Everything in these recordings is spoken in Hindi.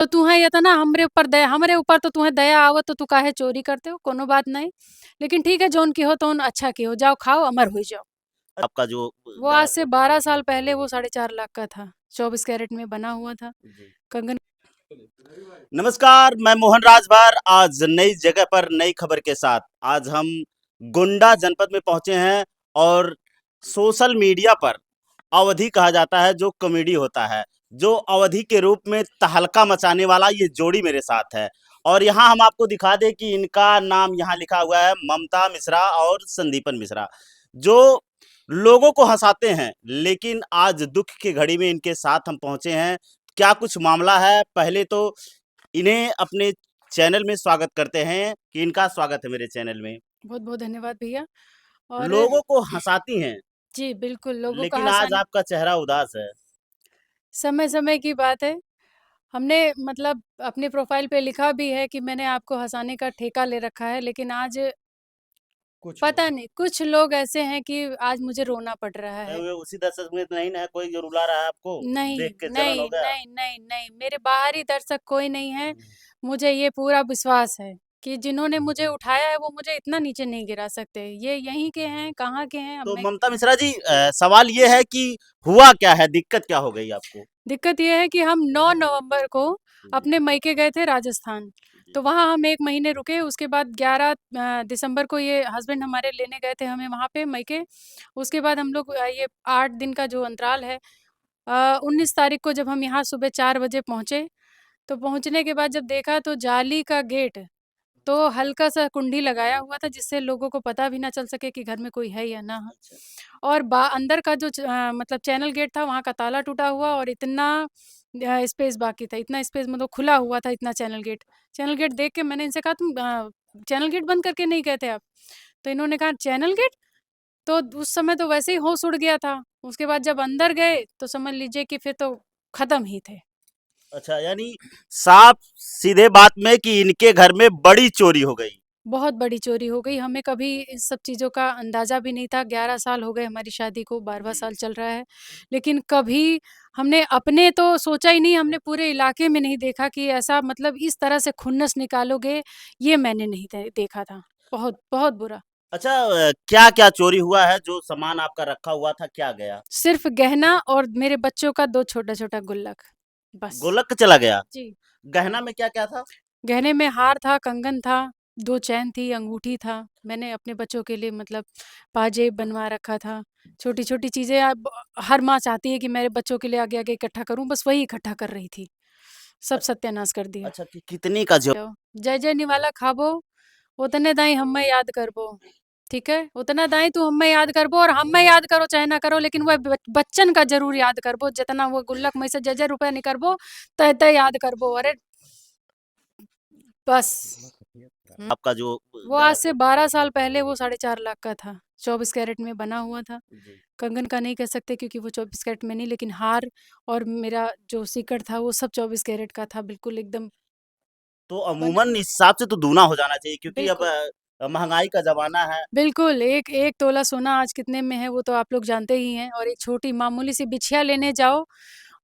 तो तुम्हें ये था ना हमरे ऊपर तो तुम्हें दया आवत तो तू काहे चोरी करते हो, कोनो बात नहीं। लेकिन ठीक है, जोन की हो तो अच्छा की हो, जाओ खाओ अमर हो जाओ। आपका जो वो आज से 12 साल पहले वो 4.5 लाख का था, 24 कैरेट में बना हुआ था जी। कंगन। नमस्कार, मैं मोहन राजभर आज नई जगह पर नई खबर के साथ आज हम गोंडा जनपद में पहुंचे हैं और सोशल मीडिया पर अवधि कहा जाता है जो कॉमेडी होता है, जो अवधि के रूप में तहलका मचाने वाला ये जोड़ी मेरे साथ है। और यहाँ हम आपको दिखा दें कि इनका नाम यहाँ लिखा हुआ है ममता मिश्रा और संदीपन मिश्रा, जो लोगों को हंसाते हैं। लेकिन आज दुख की घड़ी में इनके साथ हम पहुंचे हैं। क्या कुछ मामला है, पहले तो इन्हें अपने चैनल में स्वागत करते हैं कि इनका स्वागत है मेरे चैनल में। बहुत बहुत धन्यवाद भैया। और लोगों को हंसाती हैं, जी बिल्कुल, लोगों का लेकिन आज हंसाने आपका चेहरा उदास है। समय समय की बात है। हमने मतलब अपने प्रोफाइल पे लिखा भी है कि मैंने आपको हंसाने का ठेका ले रखा है, लेकिन आज कुछ लोग पता नहीं कुछ लोग ऐसे हैं कि आज मुझे रोना पड़ रहा है। वे उसी दर्शक में तो नहीं ना है, कोई जो रुला रहा है आपको नहीं, देख के जलन नहीं, हो गया। नहीं, नहीं, नहीं, मेरे बाहरी दर्शक कोई नहीं है। मुझे ये पूरा विश्वास है कि जिन्होंने मुझे उठाया है वो मुझे इतना नीचे नहीं गिरा सकते। ये यहीं के हैं, कहाँ के हैं अब तो मैं। ममता मिश्रा जी, सवाल ये है कि हुआ क्या है, दिक्कत क्या हो गई आपको? दिक्कत ये है कि हम 9 नवंबर को जी अपने मायके गए थे राजस्थान। जी। तो वहाँ हम 1 महीने रुके, उसके बाद 11 दिसंबर को ये हस्बैंड हमारे लेने गए थे हमें वहाँ पे मायके। उसके बाद हम लोग ये 8 दिन का जो अंतराल है, 19 तारीख को जब हम यहाँ सुबह 4 बजे पहुँचे, तो पहुँचने के बाद जब देखा तो जाली का गेट, तो हल्का-सा कुंडी लगाया हुआ था जिससे लोगों को पता भी ना चल सके कि घर में कोई है या ना है। अच्छा। और बा अंदर का जो मतलब चैनल गेट था वहाँ का ताला टूटा हुआ और इतना स्पेस बाकी था, इतना स्पेस मतलब खुला हुआ था इतना चैनल गेट। चैनल गेट देख के मैंने इनसे कहा तुम चैनल गेट बंद करके नहीं गए थे आप? तो इन्होंने कहा चैनल गेट? तो उस समय तो वैसे ही होश उड़ गया था। उसके बाद जब अंदर गए तो समझ लीजिए कि फिर तो खत्म ही थे। अच्छा, यानी साफ सीधे बात में कि इनके घर में बड़ी चोरी हो गई। बहुत बड़ी चोरी हो गई। हमें कभी इस सब चीज़ों का अंदाज़ा भी नहीं था। 11 साल हो गए हमारी शादी को, 12वाँ जी। साल चल रहा है। लेकिन कभी हमने अपने तो सोचा ही नहीं, हमने पूरे इलाके में नहीं देखा कि ऐसा मतलब इस तरह से खुन्नस निकालोगे, ये मैंने नहीं देखा था। बहुत, बहुत बुरा। अच्छा, क्या-क्या चोरी हुआ है? जो सामान आपका रखा हुआ था, क्या गया? सिर्फ़ गहना और मेरे बच्चों का 2 छोटा-छोटा गुल्लक, बस। गोलक चला गया। जी। गहना में क्या-क्या था? गहने में हार था, कंगन था, 2 चैन थी, अंगूठी था। मैंने अपने बच्चों के लिए मतलब पाजेब बनवा रखा था। छोटी-छोटी चीज़ें अब हर माँ चाहती है कि मेरे बच्चों के लिए आगे-आगे इकट्ठा करूँ, बस वही इकट्ठा कर रही थी। सब अच्छा। सत्यानाश कर दिया। अच्छा, कि कितने का जो जाओ, जय जय निवाला खाबो, उतने दाई हमें याद करबो। ठीक है? उतना दाई तू हमें याद करबो और हमें याद करो चाहे ना करो, लेकिन वह बच्चन का ज़रूर याद करबो। जितना वो गुल्लक में से जय जय रुपया निकलबो, तय तय याद करबो। अरे बस। हुँ। आपका जो वो आज से 12 साल पहले वो 4.5 लाख का था, 24 कैरेट में बना हुआ था। जी। कंगन का नहीं कह सकते क्योंकि वो 24 कैरेट में नहीं, लेकिन हार और मेरा जो सिकड़ था वो सब 24 कैरेट का था, बिल्कुल एकदम तो बना अमूमन इस हिसाब से तो दूना हो जाना चाहिए, क्योंकि अब बिल्कुल, महँगाई का ज़माना है। बिल्कुल, 1 तोला सोना आज कितने में है वो तो आप लोग जानते ही हैं, और एक छोटी मामूली सी बिछिया लेने जाओ,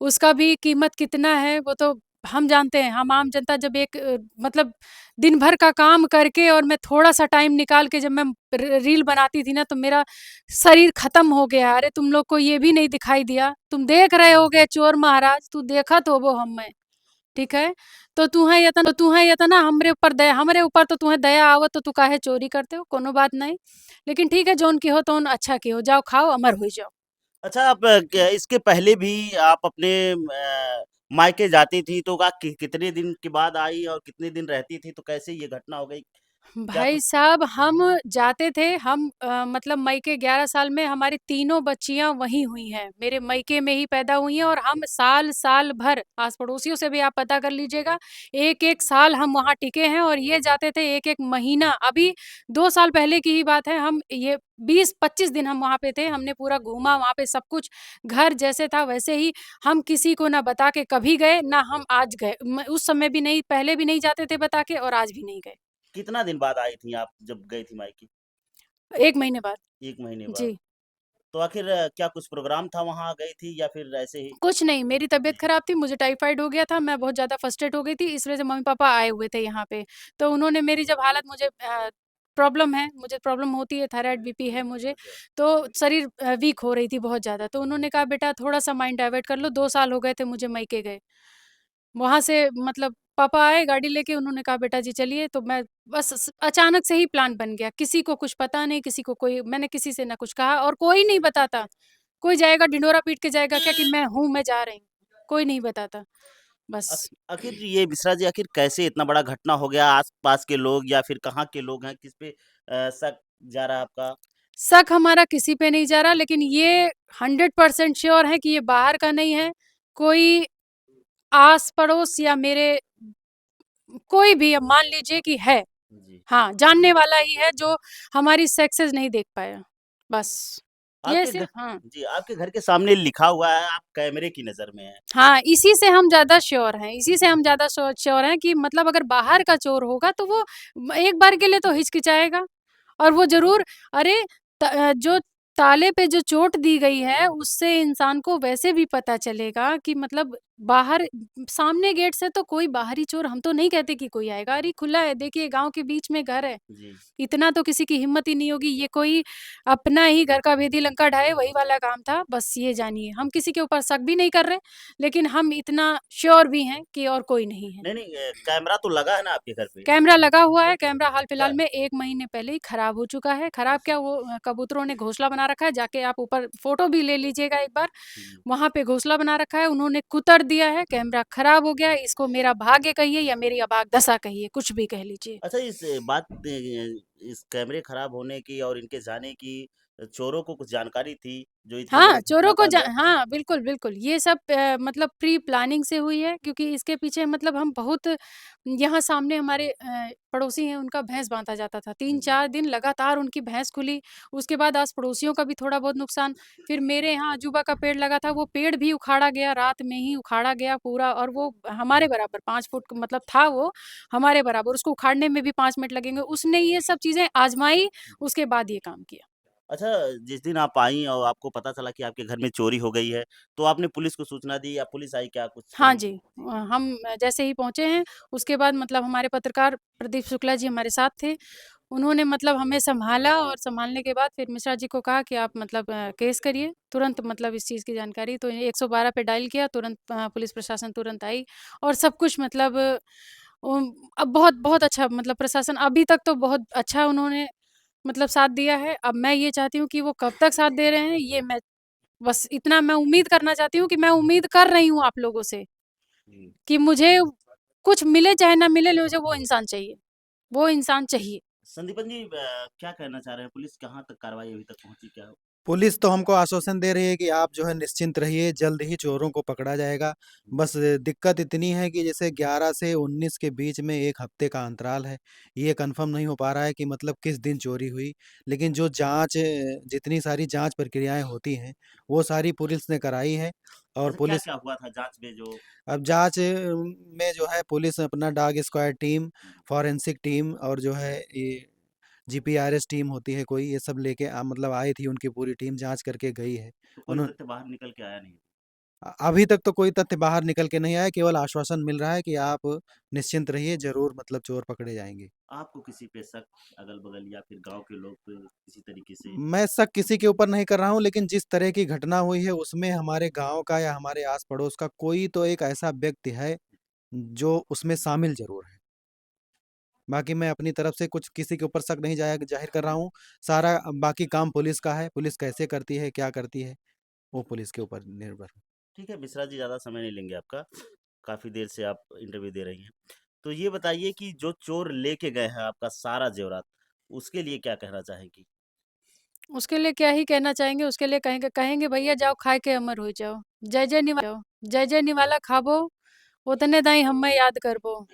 उसका भी कीमत कितना है वो तो हम जानते हैं। हम आम जनता जब एक मतलब दिन भर का काम करके और मैं थोड़ा-सा टाइम निकाल के जब मैं रील बनाती थी ना तो मेरा शरीर ख़त्म हो गया। अरे तुम लोग को ये भी नहीं दिखाई दिया? तुम देख रहे होगे चोर महाराज, तू देखत होबो हम्मे, ठीक है? तो तुहें ये त ना हमरे ऊपर तो तुम्हें दया आवत तो तू काहे चोरी करते हो? कोनो बात नहीं। लेकिन ठीक है जौन की हो तौन अच्छा की हो, जाओ खाओ अमर होई जाओ। अच्छा, आप क्या इसके पहले भी आप अपने मायके जाती थी, तो कितने दिन के बाद आई और कितने दिन रहती थी? तो कैसे ये घटना हो गई? क्या भाई कुछ साहब हम जाते थे, हम मतलब मायके 11 साल में हमारी तीनों बच्चियाँ वहीं हुई हैं। मेरे मायके में ही पैदा हुई हैं और हम साल-साल भर आस-पड़ोसियों से भी आप पता कर लीजिएगा, 1-1 साल हम वहाँ टिके हैं और ये जाते थे 1-1 महीना। अभी 2 साल पहले की ही बात है, हम ये 20-25 दिन हम वहाँ पे थे। हमने पूरा घूमा वहाँ पे सब कुछ, घर जैसे था वैसे ही। हम किसी को ना बता के कभी गए, ना हम आज गए। उस समय भी नहीं, पहले भी नहीं जाते थे बता के और आज भी नहीं गए। कितना दिन बाद आई थी आप जब गई थी मायके? 1 महीने बाद। 1 महीने बाद। जी। तो आखिर क्या कुछ प्रोग्राम था वहाँ गई थी या फिर ऐसे ही? कुछ नहीं, मेरी तबीयत ख़राब थी, मुझे टाइफ़ाइड हो गया था, मैं बहुत ज़्यादा फ्रस्ट्रेट हो गई थी, इस वज़ह से मम्मी-पापा आए हुए थे यहाँ पे। तो उन्होंने मेरी जब हालत मुझे प्रॉब्लम है, मुझे प्रॉब्लम होती है, थायराइड, बीपी है मुझे, तो शरीर वीक हो रही थी बहुत ज़्यादा। तो उन्होंने कहा, "बेटा थोड़ा-सा माइंड डाइवर्ट कर लो।" 2 साल हो गए थे मुझे मायके गए। वहाँ से मतलब पापा आए गाड़ी लेके, उन्होंने कहा, "बेटा जी चलिए।" तो मैं बस अचानक से ही प्लान बन गया। किसी को कुछ पता नहीं, किसी को कोई मैंने किसी से ना कुछ कहा और कोई नहीं बताता। कोई जाएगा ढिंढोरा पीट के जाएगा क्या कि मैं हूँ, मैं जा रही हूँ। कोई नहीं बताता। बस। आखिर ये मिश्रा जी आखिर कैसे इतना बड़ा घटना हो गया? आस-पास के लोग या फिर कहाँ के लोग हैं? किस पे शक जा रहा है आपका? शक हमारा किसी पे नहीं जा रहा लेकिन ये 100% श्योर है कि ये बाहर का नहीं है। कोई आस-पड़ोस या मेरे कोई भी अब मान लीजिए कि है। जी। हाँ, जानने वाला ही है जो हमारी सक्सेस नहीं देख पाया। बस। ये आपके घ सिर्फ़ हाँ। जी, आपके घर के सामने लिखा हुआ है, आप कैमरे की नज़र में हैं। हाँ, इसी से हम ज़्यादा श्योर हैं, इसी से हम ज़्यादा श्योर हैं कि मतलब अगर बाहर का चोर होगा तो वो एक बार के लिए तो हिचकिचाएगा और वो ज़रूर अरे जो ताले पे जो चोट दी गई है उससे इंसान को वैसे भी पता चलेगा कि मतलब बाहर सामने गेट से तो कोई बाहरी चोर हम तो नहीं कहते कि कोई आएगा। अरे खुला है, देखिए गाँव के बीच में घर है। जी। इतना तो किसी की हिम्मत ही नहीं होगी, ये कोई अपना ही घर का भेदी लंका ढाए वही वाला काम था, बस ये जानिए। हम किसी के ऊपर शक भी नहीं कर रहे, लेकिन हम इतना श्योर भी हैं कि और कोई नहीं है। नहीं, नहीं कैमरा तो लगा है ना आपके घर पे? कैमरा लगा हुआ है, कैमरा अच्छा। हाल-फिलहाल में 1 महीने पहले ही खराब हो चुका है। खराब क्या वो कबूतरों ने घोंसला बना रखा है, जाके आप ऊपर फ़ोटो भी ले लीजिएगा एक बार। जी। वहाँ पे घोंसला बना रखा है, उन्होंने कुतर दिया है, कैमरा खराब हो गया है, इसको मेरा भाग्य कहिए या मेरी अभागदशा कहिए, कुछ भी कह लीजिए। अच्छा इस कैमरे खराब होने की और इनके जाने की चोरों को कुछ जानकारी थी, जो इतने बड़े हाँ, घटना चोरों को को जा अंजाम हाँ, बिल्कुल, बिल्कुल। ये सब मतलब प्री प्लानिंग से हुई है क्योंकि इसके पीछे मतलब हम बहुत यहाँ सामने हमारे पड़ोसी हैं, उनका भैंस बाँधा जाता था। जी, 3-4 दिन लगातार उनकी भैंस खुली, उसके बाद आस-पड़ोसियों का भी थोड़ा बहुत नुकसान। फिर मेरे यहाँ अजूबा का पेड़ लगा था, वो पेड़ भी उखाड़ा गया, रात में ही उखाड़ा गया पूरा और वो हमारे बराबर 5 फुट मतलब था वो, हमारे बराबर। उसको उखाड़ने में भी 5 मिनट लगेंगे। उसने ये सब चीज़ें आज़माई, उसके बाद ये काम किया। अच्छा जिस दिन आप आईं और आपको पता चला कि आपके घर में चोरी हो गई है, तो आपने पुलिस को सूचना दी या पुलिस आई क्या कुछ हाँ कहीं? जी। हम जैसे ही पहुँचे हैं, उसके बाद मतलब हमारे पत्रकार प्रदीप शुक्ला जी हमारे साथ थे। उन्होंने मतलब हमें सँभाला और सँभालने के बाद फिर मिश्रा जी को कहा कि आप मतलब केस करिए। तुरंत मतलब इस चीज़ की जानकारी तो 112 पे डायल किया, तुरंत पुलिस प्रशासन तुरंत आई और सब कुछ मतलब अब बहुत बहुत अच्छा मतलब प्रशासन अभी तक तो बहुत अच्छा उन्होंने मतलब साथ दिया है। अब मैं ये चाहती हूँ कि वो कब तक साथ दे रहे हैं, ये मैं बस इतना मैं उम्मीद करना चाहती हूँ कि मैं उम्मीद कर रही हूँ आप लोगों से जी। कि मुझे कुछ मिले चाहे ना मिले, मुझे वो इंसान चाहिए। वो इंसान चाहिए। संदीपन जी क्या कहना चाह रहे हैं? पुलिस कहाँ तक कार्रवाई अभी तक पहुँची क्या? पुलिस तो हमको आश्वासन दे रही है कि आप जो है निश्चिंत रहिए, जल्द ही चोरों को पकड़ा जाएगा। जी, बस दिक्कत इतनी है कि जैसे 11 से 19 के बीच में 1 हफ्ते का अंतराल है। ये कन्फर्म नहीं हो पा रहा है कि मतलब किस दिन चोरी हुई। लेकिन जो जितनी सारी जाँच प्रक्रियाएँ होती हैं, वो सारी पुलिस ने कराई है और अच्छा पुलिस क्या-क्या हुआ था जाँच में जो अब जाँच में जो है पुलिस अपना dog squad team, forensic team और जो है ये जीपीआरएस टीम होती है कोई, ये सब लेके मतलब आई थी उनकी पूरी टीम जाँच करके गई है। तो कोई उन्हों तथ्य बाहर निकल के आया नहीं? अभी तक तो कोई तथ्य बाहर निकल के नहीं आया, केवल आश्वासन मिल रहा है कि आप निश्चिंत रहिए, ज़रूर मतलब चोर पकड़े जाएँगे। आपको किसी पे शक अगल-बगल या फिर गाँव के लोग पे किसी तरीके से मैं शक किसी के ऊपर नहीं कर रहा हूँ, लेकिन जिस तरह की घटना हुई है उसमें हमारे गाँव का या हमारे आस-पड़ोस का कोई तो एक ऐसा व्यक्ति है, जो उसमें शामिल ज़रूर है। बाकी मैं अपनी तरफ से कुछ किसी के ऊपर शक नहीं ज़ाहिर कर रहा हूँ। सारा बाकी काम पुलिस का है, पुलिस कैसे करती है, क्या करती है, वो पुलिस के ऊपर निर्भर है। ठीक है, मिश्रा जी ज़्यादा समय नहीं लेंगे आपका, काफ़ी देर से आप इंटरव्यू दे रही हैं। तो ये बताइए कि जो चोर लेके गए हैं आपका सारा ज़ेवरात, उसके लिए क्या कहना चाहेंगी? उसके लिए क्या ही कहना चाहेंगे, उसके लिए कहेंगे कहेंगे भैया जाओ खाए के अमर हो जाओ। जय जय निवाला खाबो, उतने दाई हमें याद करबो।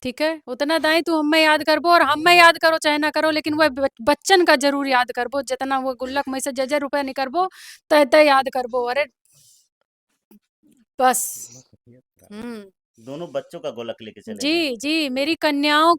ठीक है? उतना दाई तू हमें याद करबो और हमें याद करो चाहे ना करो लेकिन वो बच्चन का ज़रूर याद करबो, जितना वो गुल्लक में से जय-जय रुपया निकलबो, तय-तय याद करबो। अरे बस। हुँ। दोनों बच्चों का गोलक लेके चले गए। जी, जी, मेरी कन्याओं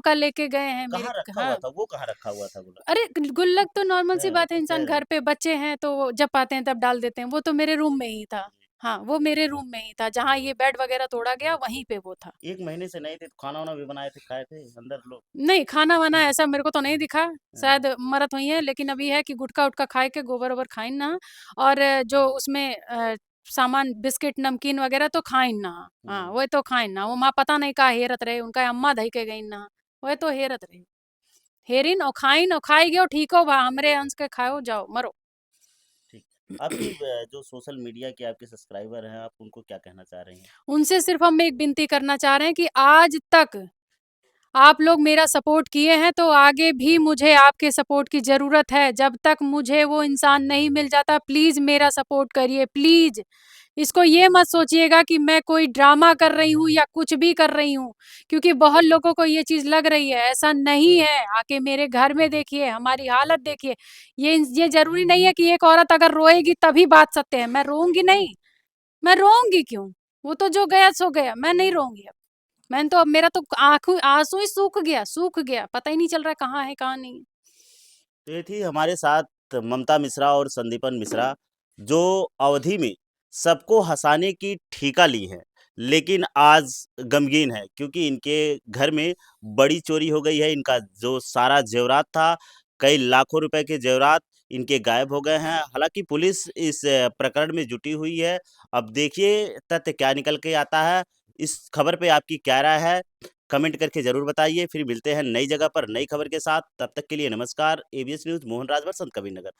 का लेके गए हैं मेरे कहाँ रखा हुआ हाँ। था? वो कहाँ रखा हुआ था गोलक? अरे गुल्लक तो नॉर्मल सी बात है, तो इंसान फिर घर पे बच्चे हैं तो जब पाते हैं तब डाल देते हैं। वो तो मेरे रूम में ही था। हाँ, वो मेरे रूम में ही था, जहाँ ये बेड वगैरह तोड़ा गया वहीं पे वो था। 1 महीने से नहीं थे, तो खाना-वाना भी बनाए थे, खाए थे अंदर लोग? नहीं, खाना-वाना ऐसा मेरे को तो नहीं दिखा, हाँ, शायद मरत हुई हैं, लेकिन अभी है कि गुटखा-वुटखा खाए के गोबर-ओबर खाइन ना और जो उसमें सामान बिस्किट, नमकीन वगैरह तो खाइन ना। हाँ, हुँ। वो तो खाइन ना, वो माँ पता नहीं का हेरत रहे, उनका अम्मा धइ के गईन ना, वो तो हेरत रहे। हेरिन और खाइन और खाई गयो ठीक हो बा हमरे अंश के खाओ जाओ, मरो। ठीक। आपकी जो सोशल मीडिया के आपके सब्सक्राइबर हैं, आप उनको क्या कहना चाह रही हैं? उनसे सिर्फ़ हम एक विनती करना चाह रहे हैं कि आज तक आप लोग मेरा सपोर्ट किए हैं तो आगे भी मुझे आपके सपोर्ट की ज़रूरत है। जब तक मुझे वो इंसान नहीं मिल जाता प्लीज़ मेरा सपोर्ट करिए प्लीज़। इसको ये मत सोचिएगा कि मैं कोई ड्रामा कर रही हूँ या कुछ भी कर रही हूँ, क्योंकि बहुत लोगों को ये चीज़ लग रही है, ऐसा नहीं है। आके मेरे घर में देखिए, हमारी हालत देखिए। ये ज़रूरी नहीं है कि एक औरत अगर रोएगी तभी बात सत्य है। मैं रोऊँगी नहीं, मैं रोऊँगी क्यों? वो तो जो गया सो गया, मैं नहीं रोऊँगी अब। मैंने तो अब मेरा तो आँखों आँसू ही सूख गया, पता ही नहीं चल रहा है कहाँ है, कहाँ नहीं है। तो ये थी हमारे साथ ममता मिश्रा और संदीपन मिश्रा, जो अवधि में सबको हँसाने की ठेका ली है, लेकिन आज गमगीन है क्योंकि इनके घर में बड़ी चोरी हो गई है। इनका जो सारा ज़ेवरात था, कई लाखों रुपए के ज़ेवरात इनके गायब हो गए हैं। हालाँकि पुलिस इस प्रकरण में जुटी हुई है। अब देखिए तथ्य क्या निकल के आता है। इस खबर पे आपकी क्या राय है? कमेंट करके ज़रूर बताइए। फिर मिलते हैं नई जगह पर नई खबर के साथ। तब तक के लिए नमस्कार। ABS news Mohan Rajbhar, Sant Kabirnagar.